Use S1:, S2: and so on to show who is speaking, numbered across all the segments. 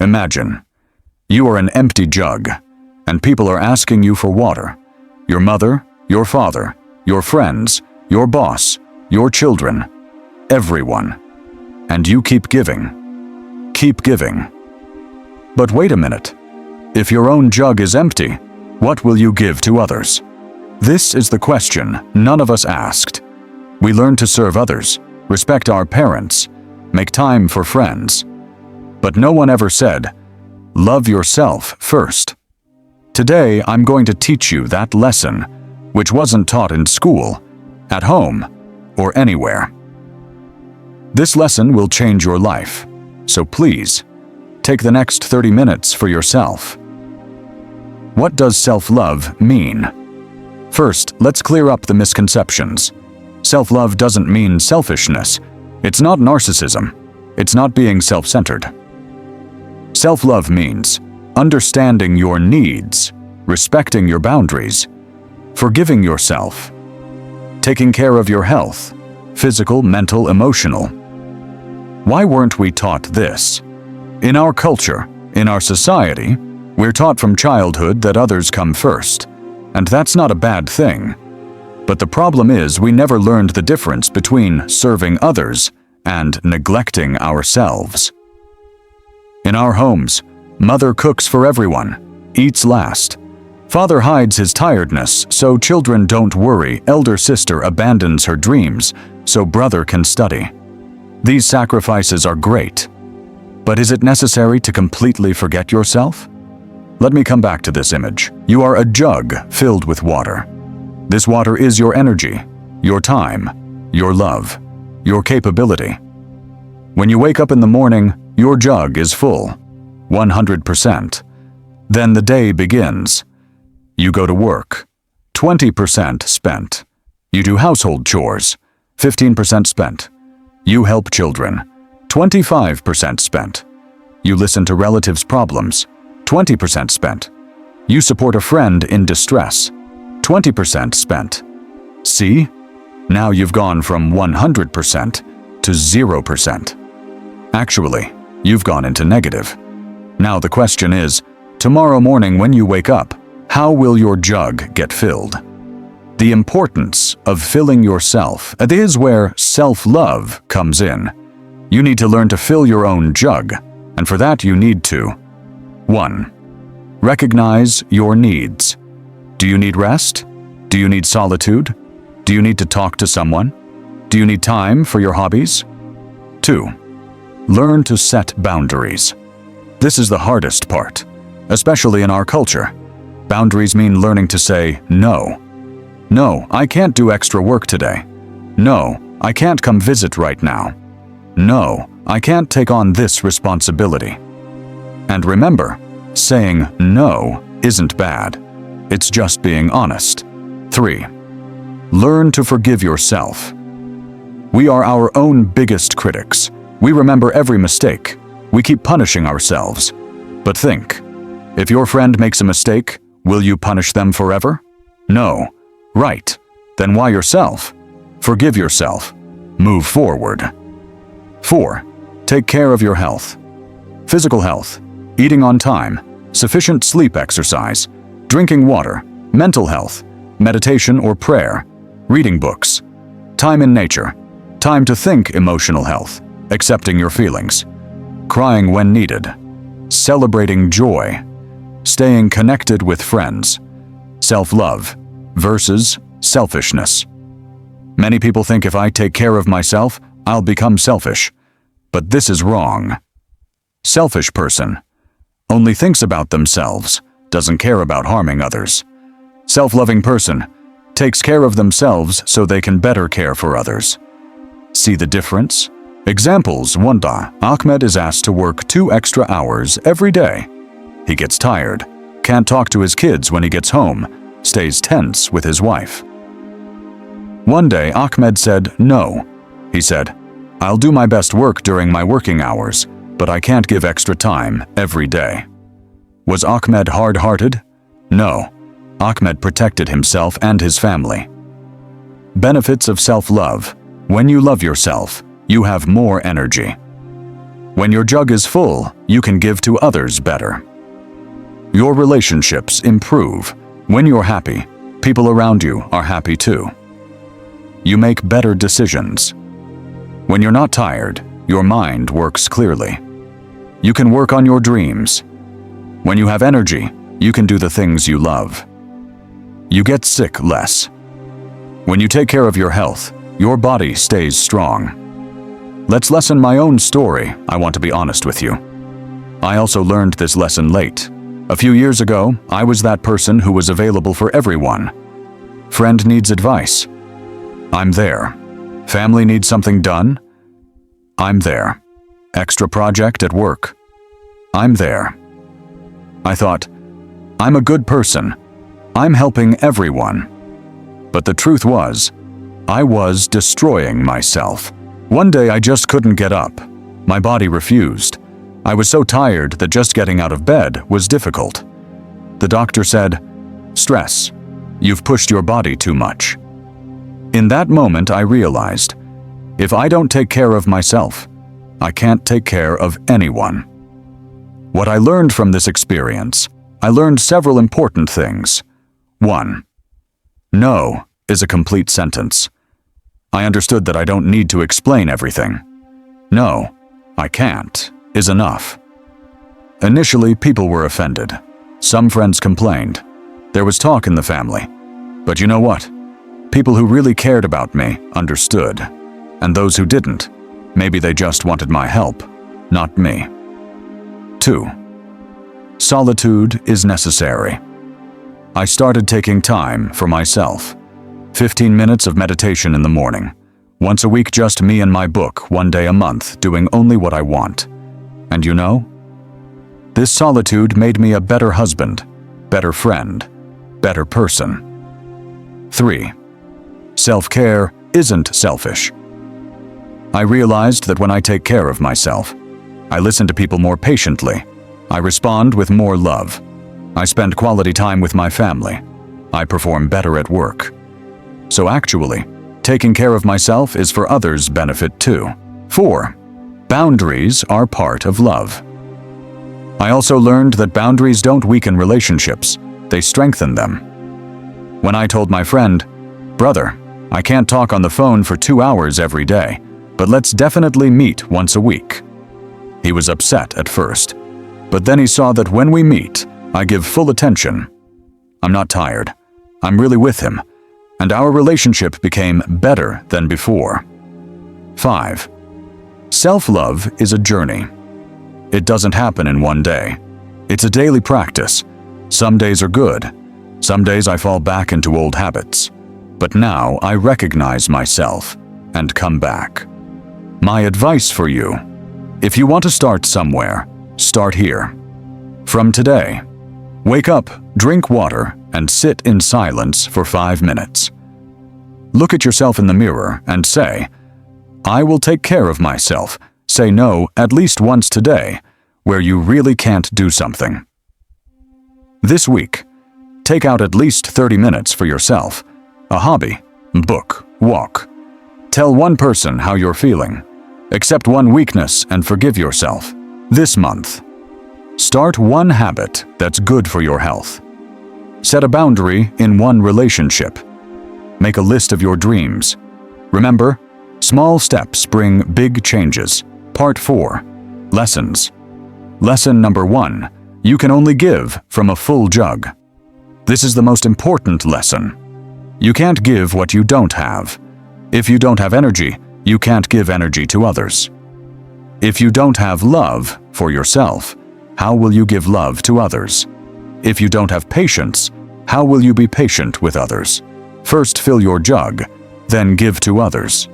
S1: Imagine, you are an empty jug, and people are asking you for water. Your mother, your father, your friends, your boss, your children, everyone. And you keep giving. Keep giving. But wait a minute. If your own jug is empty, what will you give to others? This is the question none of us asked. We learn to serve others, respect our parents, make time for friends. But no one ever said, love yourself first. Today, I'm going to teach you that lesson, which wasn't taught in school, at home, or anywhere. This lesson will change your life, so please, take the next 30 minutes for yourself. What does self-love mean? First, let's clear up the misconceptions. Self-love doesn't mean selfishness. It's not narcissism. It's not being self-centered. Self-love means understanding your needs, respecting your boundaries, forgiving yourself, taking care of your health, physical, mental, emotional. Why weren't we taught this? In our culture, in our society, we're taught from childhood that others come first, and that's not a bad thing. But the problem is we never learned the difference between serving others and neglecting ourselves. In our homes, mother cooks for everyone, eats last. Father hides his tiredness so children don't worry. Elder sister abandons her dreams so brother can study. These sacrifices are great. But is it necessary to completely forget yourself? Let me come back to this image. You are a jug filled with water. This water is your energy, your time, your love, your capability. When you wake up in the morning, your jug is full, 100%. Then the day begins. You go to work, 20% spent. You do household chores, 15% spent. You help children, 25% spent. You listen to relatives' problems, 20% spent. You support a friend in distress, 20% spent. See? Now you've gone from 100% to 0%. Actually, you've gone into negative. Now the question is, tomorrow morning when you wake up, how will your jug get filled? The importance of filling yourself is where self-love comes in. You need to learn to fill your own jug, and for that you need to 1. Recognize your needs. Do you need rest? Do you need solitude? Do you need to talk to someone? Do you need time for your hobbies? 2. Learn to set boundaries. This is the hardest part, especially in our culture. Boundaries mean learning to say no. No, I can't do extra work today. No, I can't come visit right now. No, I can't take on this responsibility. And remember, saying no isn't bad. It's just being honest. 3. Learn to forgive yourself. We are our own biggest critics. We remember every mistake. We keep punishing ourselves. But think, if your friend makes a mistake, will you punish them forever? No. Right. Then why yourself? Forgive yourself. Move forward. 4. Take care of your health. Physical health, eating on time, sufficient sleep exercise, drinking water, mental health, meditation or prayer, reading books, time in nature, time to think emotional health, accepting your feelings, crying when needed, celebrating joy, staying connected with friends, self-love versus selfishness. Many people think if I take care of myself, I'll become selfish. But this is wrong. Selfish person only thinks about themselves, doesn't care about harming others. Self-loving person takes care of themselves so they can better care for others. See the difference? Examples. 1. Ahmed is asked to work 2 extra hours every day. He gets tired, can't talk to his kids when he gets home, stays tense with his wife. One day, Ahmed said no. He said, I'll do my best work during my working hours, but I can't give extra time every day. Was Ahmed hard-hearted? No. Ahmed protected himself and his family. Benefits of self-love. When you love yourself, you have more energy. When your jug is full, you can give to others better. Your relationships improve. When you're happy, people around you are happy too. You make better decisions. When you're not tired, your mind works clearly. You can work on your dreams. When you have energy, you can do the things you love. You get sick less. When you take care of your health, your body stays strong. Let's lessen my own story. I want to be honest with you. I also learned this lesson late. A few years ago, I was that person who was available for everyone. Friend needs advice. I'm there. Family needs something done. I'm there. Extra project at work. I'm there. I thought, I'm a good person. I'm helping everyone. But the truth was, I was destroying myself. One day I just couldn't get up. My body refused. I was so tired that just getting out of bed was difficult. The doctor said, "Stress. You've pushed your body too much." In that moment I realized, if I don't take care of myself, I can't take care of anyone. What I learned from this experience, I learned several important things. 1. No is a complete sentence. I understood that I don't need to explain everything. No, I can't is enough. Initially, people were offended. Some friends complained. There was talk in the family. But you know what? People who really cared about me understood. And those who didn't, maybe they just wanted my help, not me. 2. Solitude is necessary. I started taking time for myself. 15 minutes of meditation in the morning. Once a week, just me and my book, one day a month, doing only what I want. And you know, this solitude made me a better husband, better friend, better person. 3. Self-care isn't selfish. I realized that when I take care of myself, I listen to people more patiently. I respond with more love. I spend quality time with my family. I perform better at work. So actually, taking care of myself is for others' benefit too. 4. Boundaries are part of love. I also learned that boundaries don't weaken relationships, they strengthen them. When I told my friend, "Brother, I can't talk on the phone for 2 hours every day, but let's definitely meet once a week." He was upset at first, but then he saw that when we meet, I give full attention. I'm not tired. I'm really with him, and our relationship became better than before. 5. Self-love is a journey. It doesn't happen in one day. It's a daily practice. Some days are good. Some days I fall back into old habits. But now I recognize myself and come back. My advice for you: if you want to start somewhere, start here. From today, wake up, drink water, and sit in silence for 5 minutes. Look at yourself in the mirror and say, "I will take care of myself." Say no at least once today, where you really can't do something. This week, take out at least 30 minutes for yourself. A hobby, book, walk. Tell one person how you're feeling. Accept one weakness and forgive yourself. This month, start one habit that's good for your health. Set a boundary in one relationship. Make a list of your dreams. Remember, small steps bring big changes. Part 4. Lessons. Lesson number 1. You can only give from a full jug. This is the most important lesson. You can't give what you don't have. If you don't have energy, you can't give energy to others. If you don't have love for yourself, how will you give love to others? If you don't have patience, how will you be patient with others? First fill your jug, then give to others.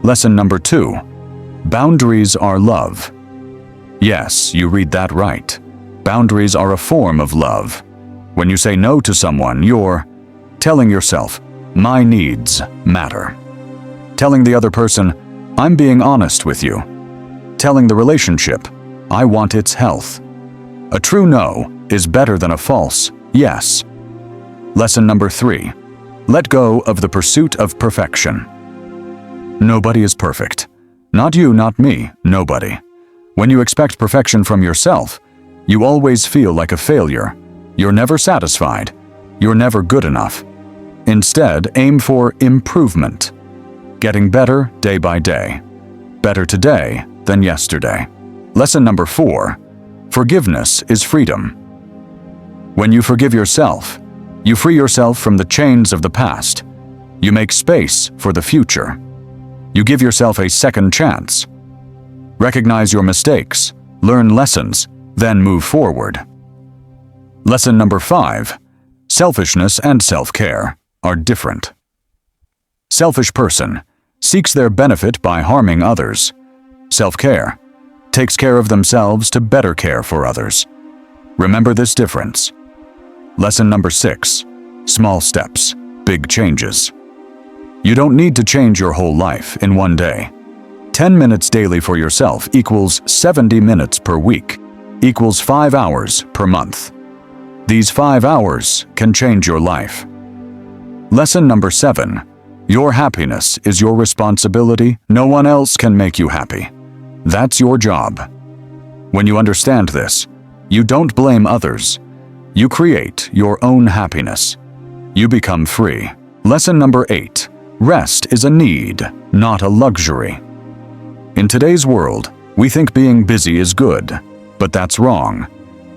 S1: Lesson number 2. Boundaries are love. Yes, you read that right. Boundaries are a form of love. When you say no to someone, you're telling yourself, "My needs matter." Telling the other person, "I'm being honest with you." Telling the relationship, "I want its health." A true no is better than a false yes. Lesson number 3. Let go of the pursuit of perfection. Nobody is perfect. Not you, not me, nobody. When you expect perfection from yourself, you always feel like a failure. You're never satisfied. You're never good enough. Instead, aim for improvement. Getting better day by day. Better today than yesterday. Lesson number 4. Forgiveness is freedom. When you forgive yourself, you free yourself from the chains of the past. You make space for the future. You give yourself a second chance. Recognize your mistakes, learn lessons, then move forward. Lesson number 5. Selfishness and self-care are different. Selfish person seeks their benefit by harming others. Self-care takes care of themselves to better care for others. Remember this difference. Lesson number 6. Small steps, big changes. You don't need to change your whole life in one day. 10 minutes daily for yourself equals 70 minutes per week, equals 5 hours per month. These 5 hours can change your life. Lesson number 7. Your happiness is your responsibility. No one else can make you happy. That's your job. When you understand this, you don't blame others. You create your own happiness. You become free. Lesson number 8. Rest is a need, not a luxury. In today's world, we think being busy is good, but that's wrong.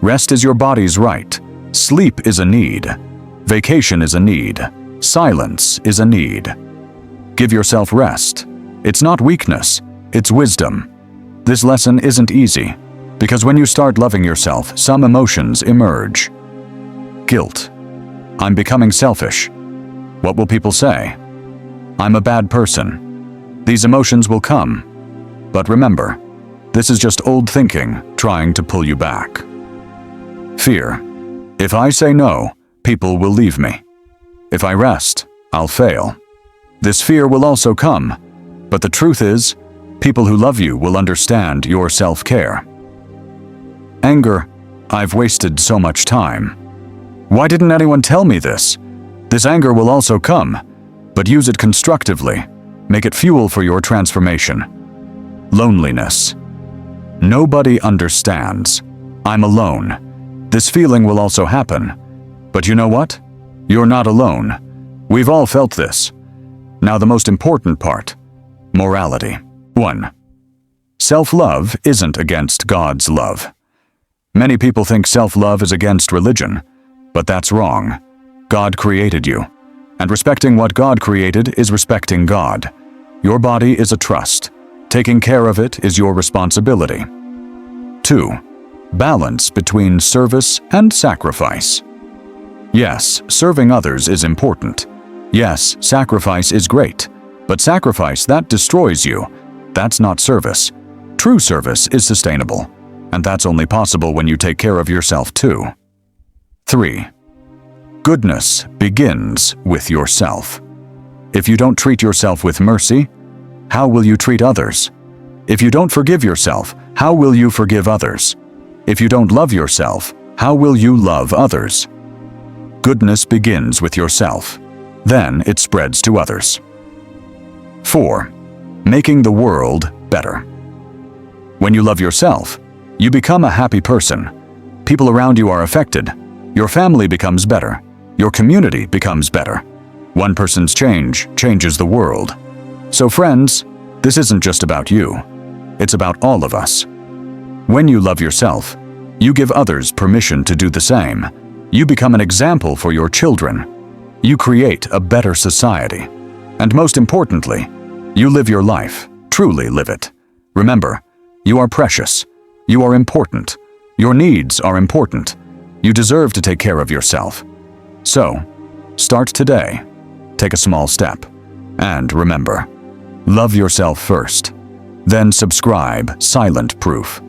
S1: Rest is your body's right. Sleep is a need. Vacation is a need. Silence is a need. Give yourself rest. It's not weakness, it's wisdom. This lesson isn't easy, because when you start loving yourself, some emotions emerge. Guilt. I'm becoming selfish. What will people say? I'm a bad person. These emotions will come. But remember, this is just old thinking trying to pull you back. Fear. If I say no, people will leave me. If I rest, I'll fail. This fear will also come, but the truth is, people who love you will understand your self-care. Anger. I've wasted so much time. Why didn't anyone tell me this? This anger will also come, but use it constructively. Make it fuel for your transformation. Loneliness. Nobody understands. I'm alone. This feeling will also happen. But you know what? You're not alone. We've all felt this. Now the most important part. Morality. 1. Self-love isn't against God's love. Many people think self-love is against religion, but that's wrong. God created you, and respecting what God created is respecting God. Your body is a trust. Taking care of it is your responsibility. 2. Balance between service and sacrifice. Yes, serving others is important. Yes, sacrifice is great, but sacrifice that destroys you, that's not service. True service is sustainable, and that's only possible when you take care of yourself too. 3. Goodness begins with yourself. If you don't treat yourself with mercy, how will you treat others? If you don't forgive yourself, how will you forgive others? If you don't love yourself, how will you love others? Goodness begins with yourself. Then it spreads to others. 4. Making the world better. When you love yourself, you become a happy person. People around you are affected. Your family becomes better. Your community becomes better. One person's change changes the world. So friends, this isn't just about you. It's about all of us. When you love yourself, you give others permission to do the same. You become an example for your children. You create a better society. And most importantly, you live your life, truly live it. Remember, you are precious. You are important. Your needs are important. You deserve to take care of yourself. So, start today. Take a small step. And remember, love yourself first. Then subscribe, Silent Proof.